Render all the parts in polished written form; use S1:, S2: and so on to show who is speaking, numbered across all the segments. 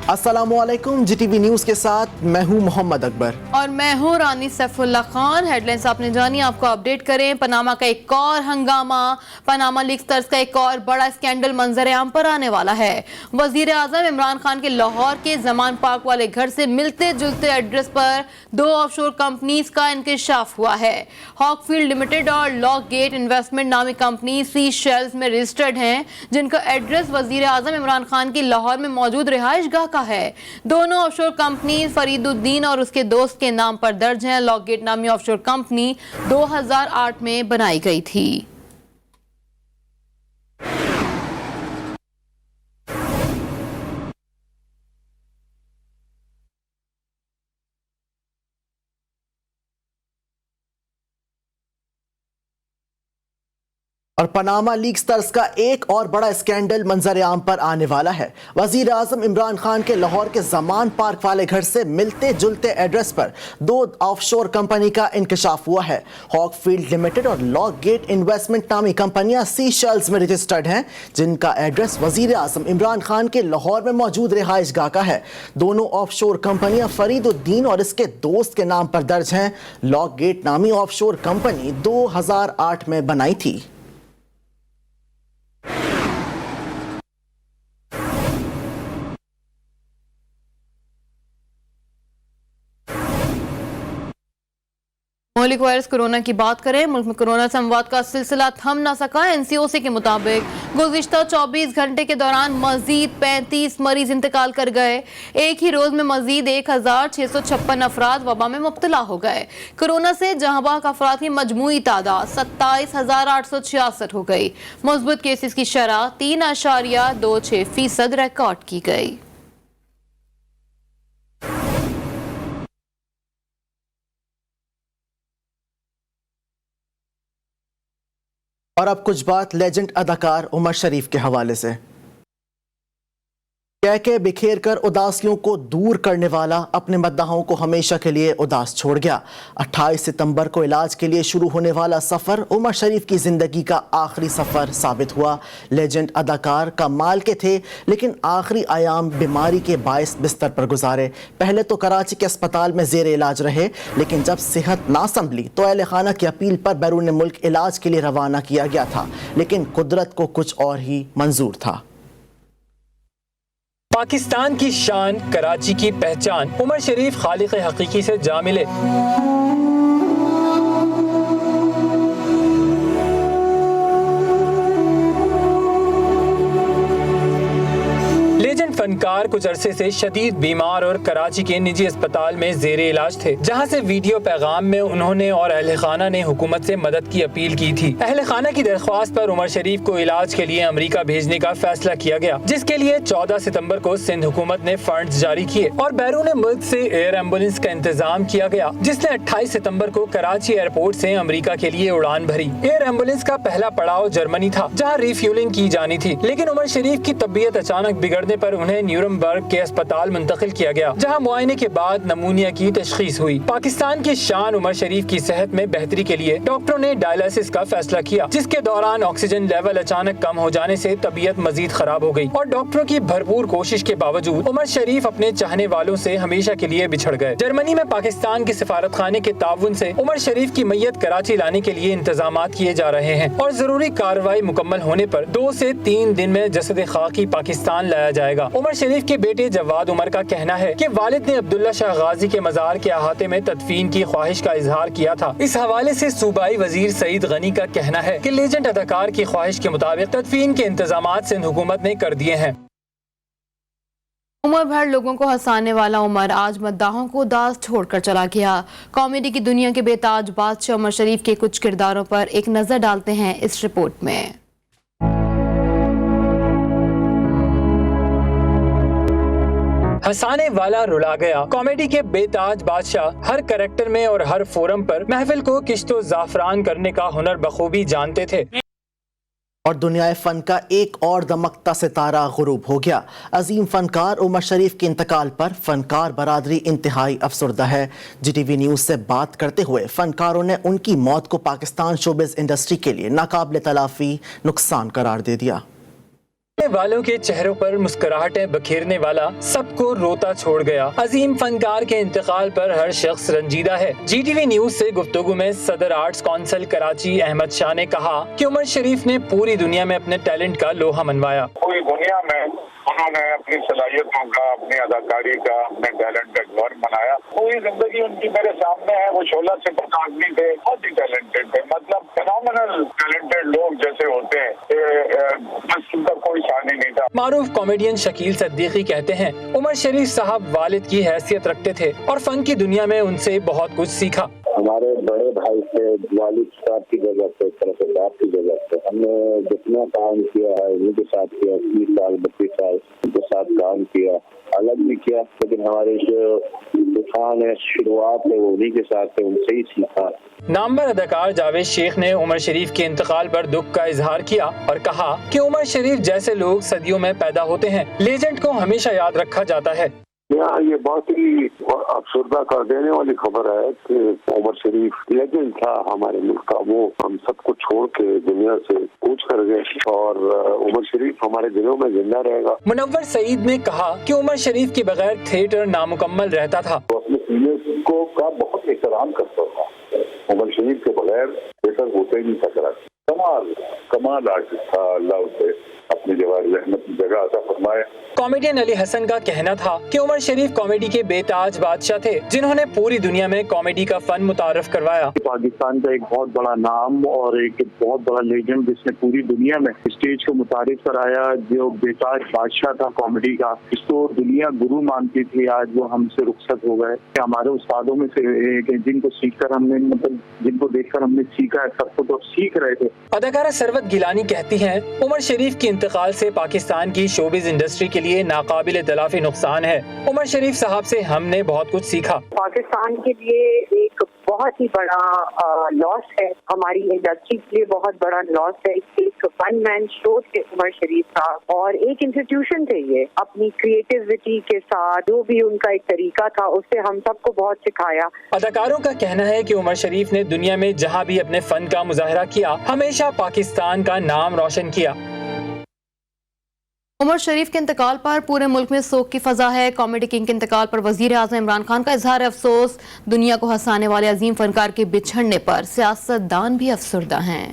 S1: अस्सलामुअलैकुम, जीटीवी न्यूज के साथ मैं हूं मोहम्मद अकबर
S2: और मैं हूं रानी सैफुल्ला खान। हेडलाइंस आपने जानी, आपको अपडेट करें। पनामा का एक और हंगामा, पनामा लीक्स तर्ज का एक और बड़ा स्कैंडल मंजर आम पर आने वाला है। वजीर आजम इमरान खान के लाहौर के जमान पार्क वाले घर से मिलते जुलते एड्रेस पर 2 ऑफशोर कंपनीज का इंकशाफ हुआ है। हॉकफील्ड लिमिटेड और लॉक गेट इन्वेस्टमेंट नामी कंपनी सी शेल्स में रजिस्टर्ड हैं, जिनका एड्रेस वजीर आजम इमरान खान की लाहौर में मौजूद रिहाइश गाह है। दोनों ऑफशोर कंपनी फरीदुद्दीन और उसके दोस्त के नाम पर दर्ज हैं। लॉकगेट नामी ऑफशोर कंपनी 2008 में बनाई गई थी।
S1: और पनामा लीक्स तर्ज का एक और बड़ा स्कैंडल मंजर आम पर आने वाला है। वजीर आजम इमरान खान के लाहौर के जमान पार्क वाले घर से मिलते जुलते एड्रेस पर 2 ऑफशोर कंपनी का इंकशाफ हुआ है। हॉकफील्ड लिमिटेड और लॉक गेट इन्वेस्टमेंट नामी कंपनियां सी शेल्स में रजिस्टर्ड हैं, जिनका एड्रेस वजीर आजम इमरान खान के लाहौर में मौजूद रिहाइश गाह का है। दोनों ऑफशोर कंपनियां फरीदुद्दीन और इसके दोस्त के नाम पर दर्ज हैं। लॉक गेट नामी ऑफशोर कंपनी 2008 में बनाई थी।
S2: मौलिक वायरस कोरोना की बात करें। मुल्क में कोरोना संवाद का सिलसिला थम ना सका। एनसीओसी के मुताबिक गुज़िश्ता 24 घंटे के दौरान मजीद 35 मरीज इंतकाल कर गए। एक ही रोज में मजीद 1656 अफराद वबा में मुब्तला हो गए। कोरोना से जहां बाग अफराद की मजमूई तादाद 27,866 हो गई। मुस्बत केसेस की शरह 3.26% रिकॉर्ड की गई।
S1: और अब कुछ बात लेजेंड अदाकार उमर शरीफ के हवाले से। कह के बिखेर कर उदासियों को दूर करने वाला अपने मद्दाहों को हमेशा के लिए उदास छोड़ गया। 28 सितंबर को इलाज के लिए शुरू होने वाला सफ़र उमर शरीफ की ज़िंदगी का आखिरी सफ़र साबित हुआ। लेजेंड अदाकार कमाल के थे, लेकिन आखिरी आयाम बीमारी के बायस बिस्तर पर गुजारे। पहले तो कराची के अस्पताल में ज़ेर इलाज रहे, लेकिन जब सेहत ना संभली तो अहले खाना की अपील पर बैरून मुल्क इलाज के लिए रवाना किया गया था, लेकिन कुदरत को कुछ और ही मंजूर था।
S3: पाकिस्तान की शान, कराची की पहचान उमर शरीफ खालिक हकीकी से जा मिले। लेजेंड फनकार कुछ अरसे से शदीद बीमार और कराची के निजी अस्पताल में जेरे इलाज थे, जहां से वीडियो पैगाम में उन्होंने और अहले खाना ने हुकूमत से मदद की अपील की थी। अहले खाना की दरख्वास्त पर उमर शरीफ को इलाज के लिए अमेरिका भेजने का फैसला किया गया, जिसके लिए 14 सितंबर को सिंध हुकूमत ने फंड्स जारी किए और बैरून मुल्क से एयर एम्बुलेंस का इंतजाम किया गया, जिसने 28 सितंबर को कराची एयरपोर्ट से अमेरिका के लिए उड़ान भरी। एयर एम्बुलेंस का पहला पड़ाव जर्मनी था, जहाँ रिफ्यूलिंग की जानी थी, लेकिन उमर शरीफ की तबीयत अचानक बिगड़ने पर उन्हें न्यूरमबर्ग के अस्पताल मुंतकिल किया गया, जहां मुआयने के बाद नमूनिया की तशखीस हुई। पाकिस्तान की शान उमर शरीफ की सेहत में बेहतरी के लिए डॉक्टरों ने डायलिसिस का फैसला किया, जिसके दौरान ऑक्सीजन लेवल अचानक कम हो जाने से तबीयत मजीद खराब हो गई और डॉक्टरों की भरपूर कोशिश के बावजूद उमर शरीफ अपने चाहने वालों से हमेशा के लिए बिछड़ गए। जर्मनी में पाकिस्तान के सिफारत खाने के ताउन से उमर शरीफ की मैयत कराची लाने के लिए इंतजाम किए जा रहे हैं और जरूरी कार्रवाई मुकम्मल होने पर 2 से 3 दिन में जसद खाकी पाकिस्तान लाया जाएगा। उमर शरीफ के बेटे जवाद उमर का कहना है कि वालिद ने अब्दुल्ला शाह गाजी के मजार के अहाते में तदफीन की ख्वाहिश का इजहार किया था। इस हवाले से सूबाई वजीर सईद गनी का कहना है कि लेजेंड अदाकार की ख्वाहिश के मुताबिक तदफीन के इंतजामात सिंध हुकूमत ने कर दिए हैं।
S2: उमर भर लोगों को हंसाने वाला उमर आज मद्दाहों को उदास छोड़कर चला गया। कॉमेडी की दुनिया के बेताज बादशाह उमर शरीफ के कुछ किरदारों पर एक नजर डालते हैं इस रिपोर्ट में।
S3: हंसाने वाला रुला गया। कॉमेडी के बेताज बादशाह हर कैरेक्टर में और हर फोरम पर महफिल को किश्तो जाफरान करने का हुनर बखूबी जानते थे।
S1: और दुनिया फन का एक और दमकता सितारा गुरूब हो गया। अजीम फनकार उमर शरीफ के इंतकाल पर फनकार बरादरी इंतहाई अफसरदा है। जीटीवी न्यूज़ से बात करते हुए फनकारों ने उनकी मौत को पाकिस्तान शोबिज़ इंडस्ट्री के लिए नाकाबिल तलाफी नुकसान करार दे दिया।
S3: वालों के चेहरों पर मुस्कुराहटें बखेरने वाला सबको रोता छोड़ गया। अजीम फनकार के इंतकाल पर हर शख्स रंजीदा है। GTV न्यूज से गुफ्तगू में सदर आर्ट्स काउंसिल कराची अहमद शाह ने कहा कि उमर शरीफ ने पूरी दुनिया में अपने टैलेंट का लोहा मनवाया।
S4: पूरी दुनिया में उन्होंने अपनी सलाहियतों का, अपनी अदाकारी का, अपने टैलेंट का गौर मनाया। पूरी जिंदगी उनकी मेरे सामने है। वो 16 से 50 आदमी थे, बहुत ही टैलेंटेड थे, मतलब फेनोमेनल टैलेंटेड लोग जैसे होते हैं, बस उनका कोई शान ही नहीं था।
S3: मारूफ कॉमेडियन शकील सिद्दीकी कहते हैं उमर शरीफ साहब वालिद की हैसियत रखते थे और फन की दुनिया में उनसे बहुत कुछ सीखा।
S5: हमारे बड़े भाई से वालिद साहब की जगह पे, तरफ साहब की जगह पे हमने जितना काम किया है उनके साथ किया। 30 साल 32 साल उनके साथ काम किया, अलग भी किया, लेकिन हमारे जो तूफान है, शुरुआत है, वो उन्हीं के साथ है, उनसे ही सीखा।
S3: नामवर अदाकार जावेद शेख ने उमर शरीफ के इंतकाल पर दुख का इजहार किया और कहा कि उमर शरीफ जैसे लोग सदियों में पैदा होते हैं। लेजेंड को हमेशा याद रखा जाता है।
S5: यहाँ ये बहुत ही अफसरदा कर देने वाली खबर है कि उमर शरीफ लेजेंड था हमारे मुल्क का। वो हम सबको छोड़ के दुनिया से कूच कर गए और उमर शरीफ हमारे दिलों में जिंदा रहेगा।
S3: मुनव्वर सईद ने कहा कि उमर शरीफ के बगैर थिएटर नामुकम्मल रहता था।
S5: वो अपने सीनियर्स को का बहुत एहतराम करता था। उमर शरीफ के बगैर थिएटर होते ही नहीं था। कमाल आर्टिस्ट था। अल्लाह उसे अपनी जगह अता फरमाए।
S3: कॉमेडियन अली हसन का कहना था कि उमर शरीफ कॉमेडी के बेताज बादशाह थे, जिन्होंने पूरी दुनिया में कॉमेडी का फन मुतारफ करवाया।
S6: पाकिस्तान का एक बहुत बड़ा नाम और एक बहुत बड़ा लेजेंड जिसने पूरी दुनिया में स्टेज को मुतारिफ कराया, जो बेताज बादशाह था कॉमेडी का, जिसको दुनिया गुरु मानती थी, आज वो हमसे रुखसत हो गए। हमारे उस्तादों में से एक जिनको सीखकर हमने, मतलब जिनको देखकर हमने सीखा है, सबको तो सीख रहे थे।
S3: अदाकारा सरवत गिलानी कहती हैं उमर शरीफ के इंतकाल से पाकिस्तान की शोबिज इंडस्ट्री के लिए नाकाबिले तलाफी नुकसान है। उमर शरीफ साहब से हमने बहुत कुछ सीखा।
S7: पाकिस्तान के लिए एक बहुत ही बड़ा लॉस है, हमारी इंडस्ट्री के लिए बहुत बड़ा लॉस है। एक वन मैन शो थे उमर शरीफ साहब और एक इंस्टीट्यूशन थे। ये अपनी क्रिएटिविटी के साथ जो भी उनका एक तरीका था, उससे हम सबको बहुत सिखाया।
S3: अदाकारों का कहना है कि उमर शरीफ ने दुनिया में जहां भी अपने फन का मुजाहरा किया, हमेशा पाकिस्तान का नाम रोशन किया।
S2: उमर शरीफ के इंतकाल पर पूरे मुल्क में शोक की फजा है। कॉमेडी किंग के इंतकाल पर वजीर आज़म इमरान खान का इजहार अफसोस। दुनिया को हंसाने वाले अजीम फनकार के बिछड़ने पर सियासतदान भी अफसरदा हैं।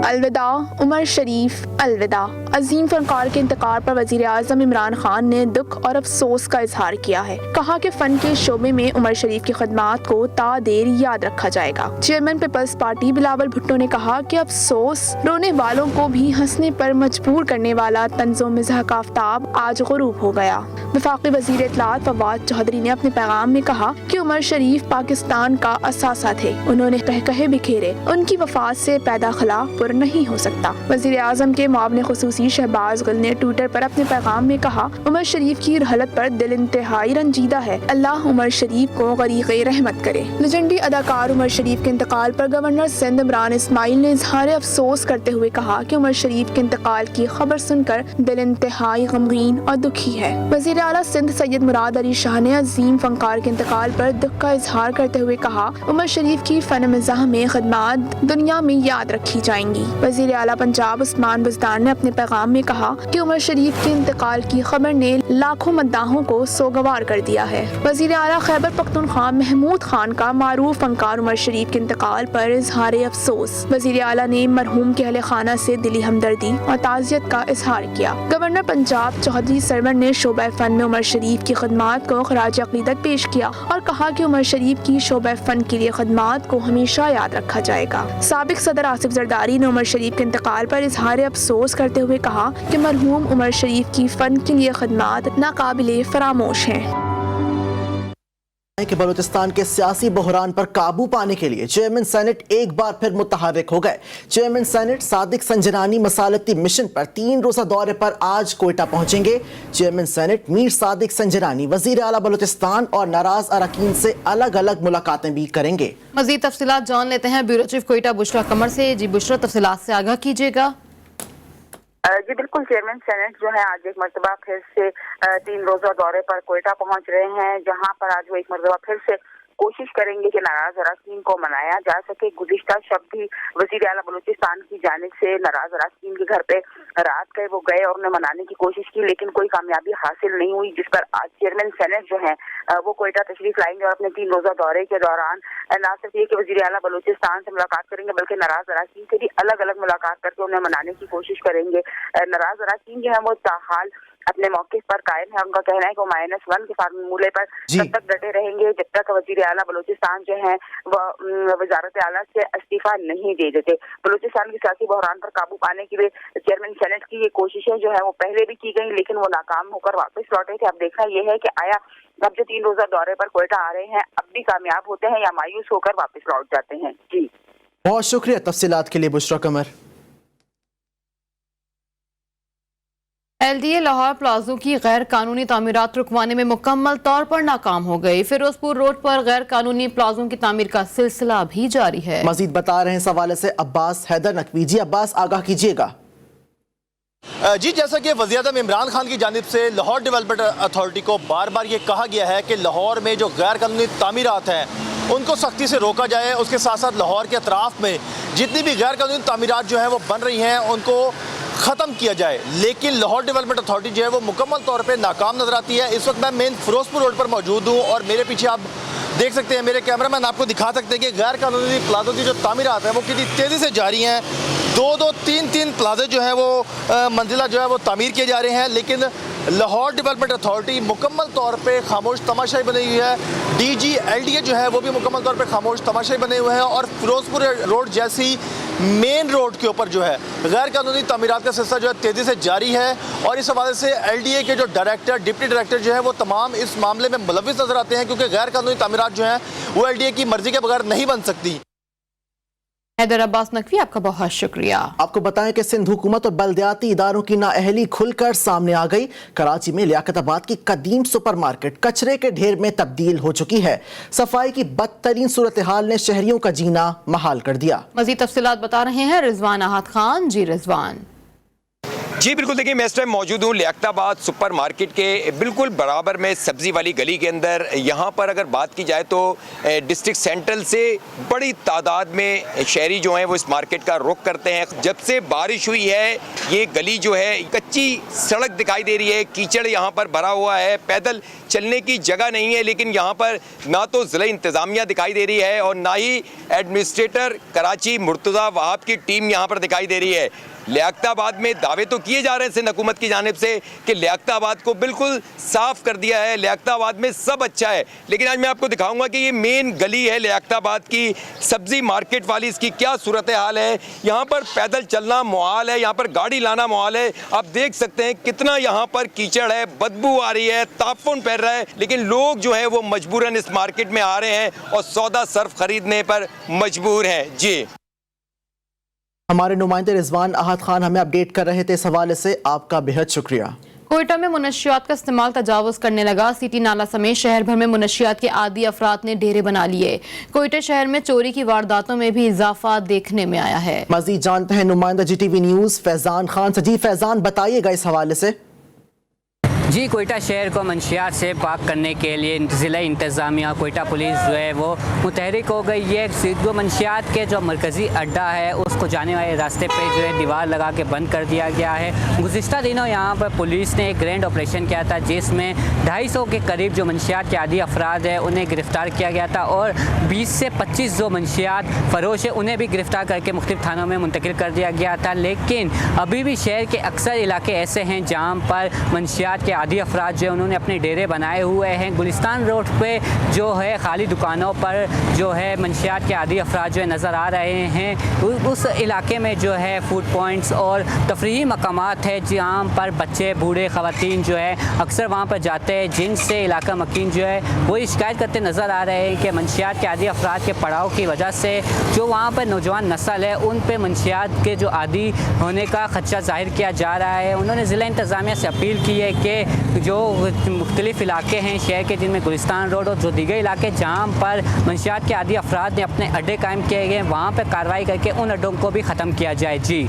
S8: अलविदा उमर शरीफ, अलविदा। अजीम फनकार के इंतकाल पर वजीर आज़म इमरान खान ने दुख और अफसोस का इजहार किया है। कहा कि फन के शोबे में उमर शरीफ की खदमात को तादेर याद रखा जाएगा। Chairman Peoples Party Bilawal Bhutto ने कहा कि अफसोस, रोने वालों को भी हंसने पर मजबूर करने वाला तंज़ो मिज़ाह का आफ्ताब आज गुरूब हो गया। वफाकी वजीर इत्तलात फवाद चौधरी ने अपने पैगाम में कहा कि उमर शरीफ पाकिस्तान का असासा थे। उन्होंने कहकहे बिखेरे, उनकी वफात से पैदा खला पुर नहीं हो सकता। वज़ीर आज़म के मुआविन खुसूसी शहबाज गुल ने ट्विटर पर अपने पैगाम में कहा, उमर शरीफ की हालत पर दिल इंतहाई रंजीदा है। अल्लाह उमर शरीफ को गरीक़े रहमत करे। लेजेंडरी अदाकार उमर शरीफ के इंतकाल पर गवर्नर सिंध इमरान इस्माइल ने इजहार अफसोस करते हुए कहा कि उमर शरीफ के इंतकाल की खबर सुनकर दिल इंतहाई गमगीन और दुखी है। वज़ीर आला सिंध सैयद मुराद अली शाह ने अजीम फनकार के इंतकाल पर दुख का इजहार करते हुए कहा, उमर शरीफ की फन मिज़ाह में खदमात दुनिया में याद रखी जाएंगी। वज़ीर आला पंजाब उस्मान बुज़दार ने अपने पैगाम में कहा कि उमर शरीफ के इंतकाल की खबर ने लाखों मद्दाहों को सोगवार कर दिया है। वज़ीर आला खैबर पख्तूनख्वा महमूद खान का मारूफ फनकार उमर शरीफ के इंतकाल पर इजहार अफसोस। वज़ीर आला ने मरहूम के अहले खाना से दिली हमदर्दी और ताज़ियत का इजहार किया। गवर्नर पंजाब चौधरी सरवर ने शोबा फन में उमर शरीफ की खदमात को खराज अक़ीदत पेश किया और कहा कि उमर शरीफ की शोबा फन के लिए खदमात को हमेशा याद रखा जाएगा। साबिक सदर आसिफ जरदारी ने उमर शरीफ के इंतकाल पर इजहार अफसोस करते हुए कहा कि मरहूम उमर शरीफ की फन के लिए खदमात नाकाबिले फरामोश हैं।
S1: कि बलूचिस्तान के सियासी बहरान पर काबू पाने के लिए चेयरमैन सेनेट एक बार फिर मुतहर्रिक हो गए। चेयरमैन सेनेट सादिक संजरानी मसालती मिशन पर 3 रोज़ा दौरे पर आज कोयटा पहुंचेंगे। चेयरमैन सेनेट मीर सादिक संजरानी वजीर आला बलूचिस्तान और नाराज अरकान से अलग अलग मुलाकातें भी करेंगे।
S2: मजीद तफसीलात जान लेते हैं ब्यूरो चीफ कोयटा बुशरा कमर से। जी बुशरा, तफसीलात से आगाह कीजिएगा।
S7: जी बिल्कुल, चेयरमैन सेनेट जो है आज एक मरतबा फिर से 3 रोज़ा दौरे पर कोयटा पहुंच रहे हैं, जहां पर आज वो एक मरतबा फिर से कोशिश करेंगे कि नाराज अराकीन को मनाया जा सके। गुज़िश्ता शब भी वज़ीर आला बलूचिस्तान की जानिब से नाराज अराकीन के घर पे रात गए, वो गए और उन्हें मनाने की कोशिश की, लेकिन कोई कामयाबी हासिल नहीं हुई, जिस पर आज चेयरमैन सेनेट जो है वो कोयटा तशरीफ लाएंगे और अपने 3 रोजा दौरे के दौरान ना सिर्फ ये कि वज़ीर आला बलूचिस्तान से मुलाकात करेंगे, बल्कि नाराज अराकीन से भी अलग अलग मुलाकात करके उन्हें मनाने की कोशिश करेंगे। नाराज अराकीन जो है वो ताहाल अपने मौके पर कायम है। उनका कहना है कि वो -1 के फार्मूले पर तब तक डटे रहेंगे जब तक वज़ीर आला बलूचिस्तान जो है वह वजारत आला से इस्तीफा नहीं दे देते। बलूचिस्तान की सियासी बहरान पर काबू पाने के लिए चेयरमैन सेनेट की ये कोशिशें जो है वो पहले भी की गई, लेकिन वो नाकाम होकर वापस लौटे थे। अब देखना ये है कि आया अब जो 3 रोजा दौरे पर कोयटा आ रहे हैं अब भी कामयाब होते हैं या मायूस होकर वापस लौट जाते हैं। जी
S1: बहुत शुक्रिया तफसीलात के लिए बुशरा कमर।
S2: LDA लाहौर प्लाजो की गैर कानूनी तामीरात रुकवाने में मुकम्मल तौर पर नाकाम हो गई। फिरोजपुर रोड पर गैर कानूनी प्लाजों की तामीर का सिलसिला भी जारी है।
S1: मजीद बता रहे हैं इस हवाले से अब्बास हैदर नकवी। जी अब्बास, आगाह कीजिएगा।
S9: जी, जैसा कि वज़ीर-ए-आज़म इमरान खान की जानिब से लाहौर डेवलपमेंट अथॉरिटी को बार बार ये कहा गया है कि लाहौर में जो गैर कानूनी तामीरात हैं उनको सख्ती से रोका जाए। उसके साथ साथ लाहौर के अतराफ़ में जितनी भी गैर कानूनी तामीरात जो हैं वो बन रही हैं उनको ख़त्म किया जाए, लेकिन लाहौर डेवलपमेंट अथॉरिटी जो है वो मुकम्मल तौर पे नाकाम नज़र आती है। इस वक्त मैं मेन फिरोजपुर रोड पर मौजूद हूँ और मेरे पीछे आप देख सकते हैं, मेरे कैमरामैन आपको दिखा सकते हैं कि गैर कानूनी प्लाजों की जो तामीरात हैं वो कितनी तेज़ी से जारी हैं। 2-2, 3-3 प्लाजे जो हैं वो मंजिला जो है वो तामीर किए जा रहे हैं, लेकिन लाहौर डेवलपमेंट अथॉरिटी मुकम्मल तौर पे खामोश तमाशाई बनी हुई है। DG LDA जो है वो भी मुकम्मल तौर पे खामोश तमाशाई बने हुए हैं और फिरोजपुर रोड जैसी मेन रोड के ऊपर जो है गैर कानूनी तामीरात का सिलसिला जो है तेज़ी से जारी है। और इस हवाले से LDA के जो डायरेक्टर, डिप्टी डायरेक्टर जो है वो तमाम इस मामले में मुलव्विस नज़र आते हैं, क्योंकि गैर कानूनी तामीरात जो हैं वो LDA की मर्जी के बगैर नहीं बन सकती।
S2: हैदर अब्बास नकवी, आपका बहुत शुक्रिया।
S1: आपको बताएं कि सिंध हुकूमत और बल्दियाती इदारों की नाअहली खुलकर सामने आ गई। कराची में लियाकताबाद की कदीम सुपरमार्केट कचरे के ढेर में तब्दील हो चुकी है। सफाई की बदतरीन सूरत हाल ने शहरियों का जीना महाल कर दिया।
S2: मजीद तफसीलात बता रहे हैं रिजवान अहद खान। जी रिजवान।
S10: जी बिल्कुल, देखिए मैं इस टाइम मौजूद हूँ लियाकताबाद सुपर मार्केट के बिल्कुल बराबर में सब्ज़ी वाली गली के अंदर। यहाँ पर अगर बात की जाए तो डिस्ट्रिक्ट सेंट्रल से बड़ी तादाद में शहरी जो हैं वो इस मार्केट का रुख करते हैं। जब से बारिश हुई है ये गली जो है कच्ची सड़क दिखाई दे रही है, कीचड़ यहाँ पर भरा हुआ है, पैदल चलने की जगह नहीं है। लेकिन यहाँ पर ना तो ज़िला इंतज़ामिया दिखाई दे रही है और ना ही एडमिनिस्ट्रेटर कराची मुर्तज़ा वहाब की टीम यहाँ पर दिखाई दे रही है। लियाकताबाद में दावे तो किए जा रहे हैं सिंध हुकूमत की जानिब से कि लियाकताबाद को बिल्कुल साफ़ कर दिया है, लियाकताबाद में सब अच्छा है, लेकिन आज मैं आपको दिखाऊंगा कि ये मेन गली है लियाकताबाद की सब्ज़ी मार्केट वाली, इसकी क्या सूरत हाल है। यहाँ पर पैदल चलना मुहाल है, यहाँ पर गाड़ी लाना मुहाल है। आप देख सकते हैं कितना यहाँ पर कीचड़ है, बदबू आ रही है, ताफुन फैल रहा है, लेकिन लोग जो है वो मजबूरन इस मार्केट में आ रहे हैं और सौदा सर्फ खरीदने पर मजबूर हैं। जी,
S1: हमारे नुमाइंदे रिजवान अहद खान हमें अपडेट कर रहे थे इस हवाले से, आपका बेहद शुक्रिया।
S2: कोयटा में मुनशियात का इस्तेमाल तजावुज करने लगा। सिटी नाला समेत शहर भर में मुनशियात के आदी अफराद ने डेरे बना लिए। कोयटा शहर में चोरी की वारदातों में भी इजाफा देखने में आया है।
S1: मजीद जानते हैं नुमाइंदा GTV न्यूज़ फैजान खान से। जी फैजान, बताइएगा इस हवाले से।
S11: जी, कोयटा शहर को मंशियात से पाक करने के लिए ज़िला इंतज़ामिया कोयटा पुलिस जो है वो मुतहरिक हो गई है। जो मंशियात के जो मरकज़ी अड्डा है उसको जाने वाले रास्ते पे जो है दीवार लगा के बंद कर दिया गया है। गुज़िश्ता दिनों यहाँ पर पुलिस ने एक ग्रैंड ऑपरेशन किया था जिसमें 250 के करीब जो मंशियात के आदी अफराद है उन्हें गिरफ़्तार किया गया था और 20 से 25 जो मंशियात फ़रोश है उन्हें भी गिरफ़्तार करके मुख्तलिफ थानों में मुंतकिल कर दिया गया था। लेकिन अभी भी शहर के अक्सर इलाके ऐसे हैं जहाँ पर मंशियात के आदी अफराद जो है उन्होंने अपने डेरे बनाए हुए हैं। गुलिस्तान रोड पे जो है खाली दुकानों पर जो है मंशियात के आदी अफराद जो है नज़र आ रहे हैं। उस इलाके में जो है फूड पॉइंट्स और तफरीही मकामात है जहाँ पर बच्चे, बूढ़े, ख़वातीन जो है अक्सर वहाँ पर जाते हैं, जिनसे इलाका मकीन जो है वो शिकायत करते नज़र आ रहे हैं कि मंशियात के आदी अफराद के पड़ाव की वजह से जो वहाँ पर नौजवान नस्ल है उन पर मंशियात के जो आदी होने का खदशा ज़ाहिर किया जा रहा है। उन्होंने ज़िला इंतज़ामिया से अपील की है कि जो मुख्तलिफ इलाके हैं शहर के जिनमें गुलिस्तान रोड और जो दीगर इलाके जहाँ पर मंशियात के आदी अफराद ने अपने अड्डे कायम किए गए वहाँ पर कार्रवाई करके उन अड्डों को भी ख़त्म किया जाए। जी,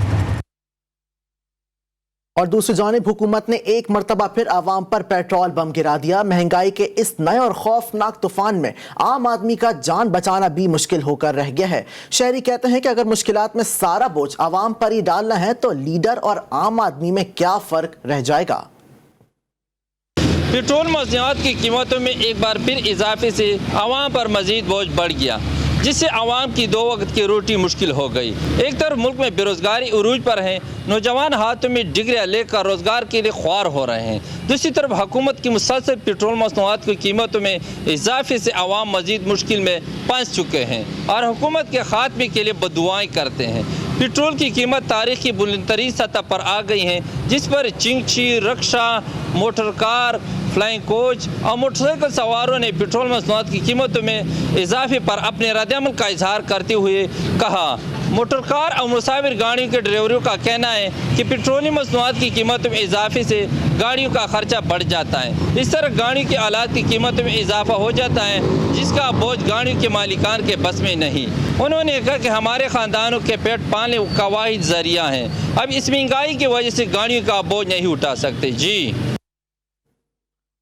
S1: और दूसरी जानिब हुकूमत ने एक मरतबा फिर आवाम पर पेट्रोल बम गिरा दिया। महंगाई के इस नए और खौफनाक तूफान में आम आदमी का जान बचाना भी मुश्किल होकर रह गया है। शहरी कहते हैं कि अगर मुश्किलात में सारा बोझ आवाम पर ही डालना है तो लीडर और आम आदमी में क्या फर्क रह जाएगा।
S12: पेट्रोल मसनूआत की कीमतों में एक बार फिर इजाफे से आवाम पर मजीद बोझ बढ़ गया, जिससे आवाम की 2 वक्त की रोटी मुश्किल हो गई। एक तरफ मुल्क में बेरोजगारी उरूज पर है, नौजवान हाथों में डिग्रियां लेकर रोजगार के लिए ख्वार हो रहे हैं। दूसरी तरफ हुकूमत की मुसलसल पेट्रोल मसनूआत की कीमतों में इजाफे से आवाम मजीद मुश्किल में फंस चुके हैं और हुकूमत के खात्मे के लिए बदुआएं करते हैं। पेट्रोल की कीमत तारीख की बुलंदतरीन सतह पर आ गई है, जिस पर चिंगची, रक्षा, मोटर कार, फ्लाइंग कोच और मोटरसाइकिल सवारों ने पेट्रोल मसनूआत की कीमतों में इजाफे पर अपने रद्द-ए-अमल का इजहार करते हुए कहा। मोटर कार और मुसाफिर गाड़ियों के ड्राइवरों का कहना है कि पेट्रोलियम मसनूआत की कीमतों में इजाफे से गाड़ियों का खर्चा बढ़ जाता है। इस तरह गाड़ियों की आलात की कीमतों में इजाफा हो जाता है, जिसका बोझ गाड़ियों के मालिकान के बस में नहीं। उन्होंने कहा कि हमारे ख़ानदानों के पेट पालने का वाहिद ज़रिया है, अब इस महंगाई की वजह से गाड़ियों का बोझ नहीं उठा सकते। जी।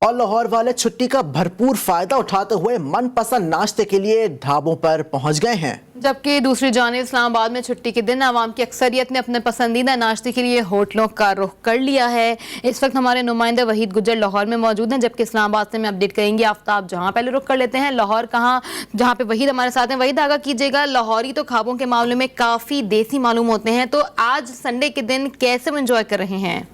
S1: और लाहौर वाले छुट्टी का भरपूर फायदा उठाते हुए मनपसंद नाश्ते के लिए ढाबों पर पहुंच गए हैं,
S2: जबकि दूसरी जानिब इस्लामाबाद में छुट्टी के दिन आवाम की अक्सरियत ने अपने पसंदीदा नाश्ते के लिए होटलों का रुख कर लिया है। इस वक्त हमारे नुमाइंदे वहीद गुज्जर लाहौर में मौजूद हैं, जबकि इस्लामाबाद से मैं अपडेट करेंगे आफ्ताब जहां। पहले रुख कर लेते हैं लाहौर कहाँ, जहाँ पे वहीद हमारे साथ हैं। वहीद आगाह कीजिएगा, लाहौरी तो खाबों के मामले में काफ़ी देसी मालूम होते हैं, तो आज संडे के दिन कैसे वो इंजॉय कर रहे हैं?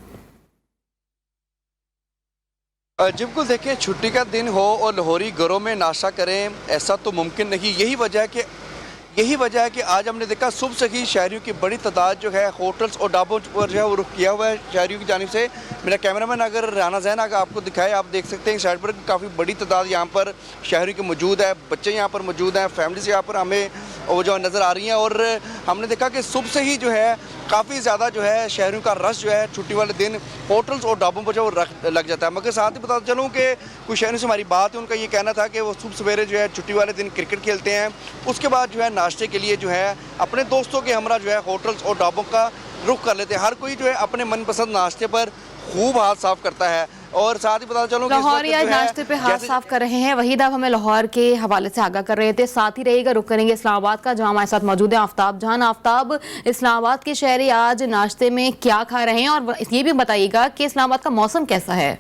S13: जी बिल्कुल, देखिए छुट्टी का दिन हो और लाहौरी घरों में नाश्ता करें ऐसा तो मुमकिन नहीं। यही वजह है कि आज हमने देखा सुबह से ही शहरियों की बड़ी तादाद जो है होटल्स और ढाबों पर जो है वो रुख किया हुआ है शहरियों की जानिब से। मेरा कैमरामैन अगर राना जैन अगर आपको दिखाए, आप देख सकते हैं साइड पर काफ़ी बड़ी तादाद यहाँ पर शहरियों की मौजूद है, बच्चे यहाँ पर मौजूद हैं, फैमिलीज यहाँ पर हमें वो जो नज़र आ रही हैं। और हमने देखा कि सुबह से ही जो है काफ़ी ज़्यादा जो है शहरियों का रश जो है छुट्टी वाले दिन होटल्स और ढाबों पर जो लग जाता है। मगर साथ ही बता चलूँ कि कुछ शहरों से हमारी बात है, उनका ये कहना था कि वो सुबह सवेरे जो है छुट्टी वाले दिन क्रिकेट खेलते हैं, उसके बाद जो है नाश्ते के लिए जो है अपने दोस्तों के हमरा जो है होटल्स और ढाबों का रुख कर लेते हैं। हर कोई जो है अपने मनपसंद नाश्ते पर खूब हाथ साफ करता है। और साथ ही पता चलो
S2: लाहौर आज नाश्ते पे हाथ साफ कर रहे हैं। वहीद आप हमें लाहौर के हवाले से आगाह कर रहे थे, साथ ही रहेगा रुक करेंगे इस्लामाबाद का, जहां हमारे साथ मौजूद है आफ्ताब जहां। आफ्ताब, इस्लामाबाद के शहरी आज नाश्ते में क्या खा रहे हैं, और ये भी बताइएगा कि इस्लामाबाद का मौसम कैसा है?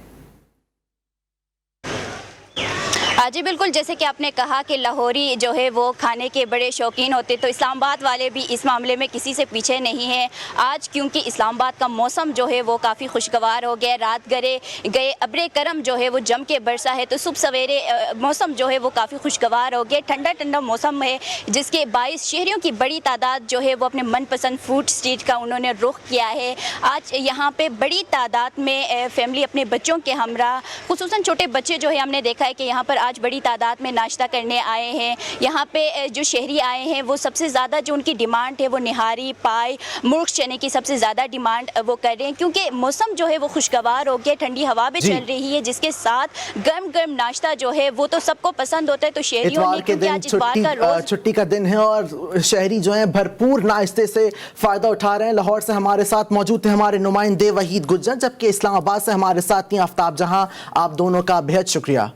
S14: जी बिल्कुल, जैसे कि आपने कहा कि लाहौरी जो है वो खाने के बड़े शौकीन होते, तो इस्लामाबाद वाले भी इस मामले में किसी से पीछे नहीं है आज, क्योंकि इस्लामाबाद का मौसम जो है वो काफ़ी खुशगवार हो गया। रात गए अब्रे करम जो है वो जम के बरसा है, तो सुबह सवेरे मौसम जो है वो काफ़ी खुशगवार हो गया, ठंडा ठंडा मौसम है, जिसके बाइस शहरियों की बड़ी तादाद जो है वो अपने मनपसंद फूड स्ट्रीट का उन्होंने रुख किया है। आज यहाँ पे बड़ी तादाद में फैमिली अपने बच्चों के हमरा, खुसूसन छोटे बच्चे जो है हमने देखा है कि यहाँ पर आज बड़ी तादाद में नाश्ता करने आए हैं। यहाँ पे जो शहरी आए हैं वो सबसे ज़्यादा जो उनकी डिमांड है वो निहारी, पाई, मुर्ग चने की सबसे ज़्यादा डिमांड वो कर रहे हैं, क्योंकि मौसम जो है वो खुशगवार हो गया, ठंडी हवा भी चल रही है, जिसके साथ गर्म गर्म नाश्ता जो है वो तो सबको पसंद होता है। तो शहरियों ने क्योंकि आज इतवार का रोज
S1: छुट्टी का दिन है और शहरी जो है भरपूर नाश्ते से फायदा उठा रहे हैं। लाहौर से हमारे साथ मौजूद है हमारे नुमाइंदे वहीद गुज्जर, जबकि इस्लामाबाद से हमारे साथ हैं आफ्ताब जहां। आप दोनों का बेहद शुक्रिया।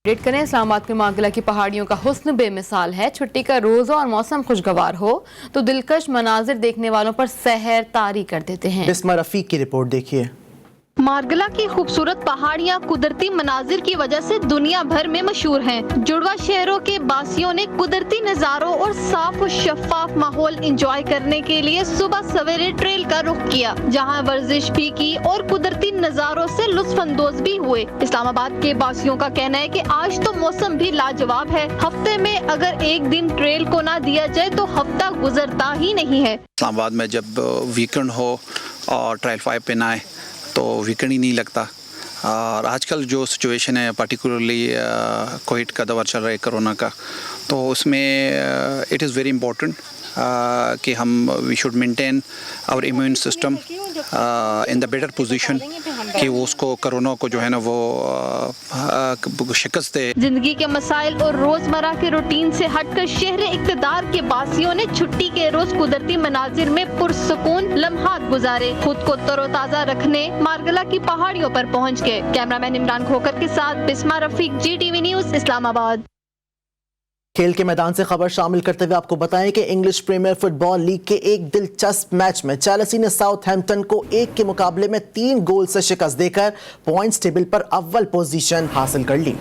S2: अपडेट करें, इस्लामाबाद के मांगला की पहाड़ियों का हुस्न बेमिसाल है। छुट्टी का रोज और मौसम खुशगवार हो तो दिलकश मनाजिर देखने वालों पर सहर तारी कर देते हैं।
S1: बिस्मा रफीक की रिपोर्ट देखिए।
S15: मारगला की खूबसूरत पहाड़ियाँ कुदरती मनाजिर की वजह से दुनिया भर में मशहूर हैं। जुड़वा शहरों के बासियों ने कुदरती नज़ारों और साफ और शफाफ माहौल एंजॉय करने के लिए सुबह सवेरे ट्रेल का रुख किया, जहां वर्जिश भी की और कुदरती नज़ारों से लुत्फानंदोज भी हुए। इस्लामाबाद के बासियों का कहना है कि आज तो मौसम भी लाजवाब है, हफ्ते में अगर एक दिन ट्रेल को ना दिया जाए तो हफ्ता गुजरता ही नहीं है।
S16: इस्लामाबाद में जब वीकेंड हो और ट्रायल 5 पे ना आए तो वीकेंड ही नहीं लगता। और आजकल जो सिचुएशन है, पार्टिकुलरली कोविड का दौर चल रहा है कोरोना का, तो उसमें इट इज़ वेरी इम्पोर्टेंट कि हम we should maintain our immune system in the better position कि वो उसको कोरोना को जो है ना वो शिकस्त दे।
S15: जिंदगी के मसाइल और रोजमर्रा के रूटीन से हटकर शहर इक़्तिदार के बासियों ने छुट्टी के रोज कुदरती मनाजिर में पुरसुकून लम्हात गुजारे। खुद को तरोताजा रखने मारगला की पहाड़ियों पर पहुँच गए। कैमरामैन इमरान खोकर के साथ बिस्मा रफीक, GTV न्यूज़, इस्लामाबाद।
S1: खेल के मैदान से खबर शामिल करते हुए आपको बताएं कि इंग्लिश प्रीमियर फुटबॉल लीग के एक दिलचस्प मैच में चेल्सी ने साउथहैम्पटन को 1 के मुकाबले में 3 गोल से शिकस्त देकर पॉइंट्स टेबल पर अव्वल पोजीशन हासिल कर ली।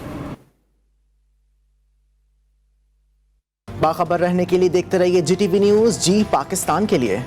S1: बाखबर रहने के लिए देखते रहिए GTV न्यूज़, जी पाकिस्तान के लिए।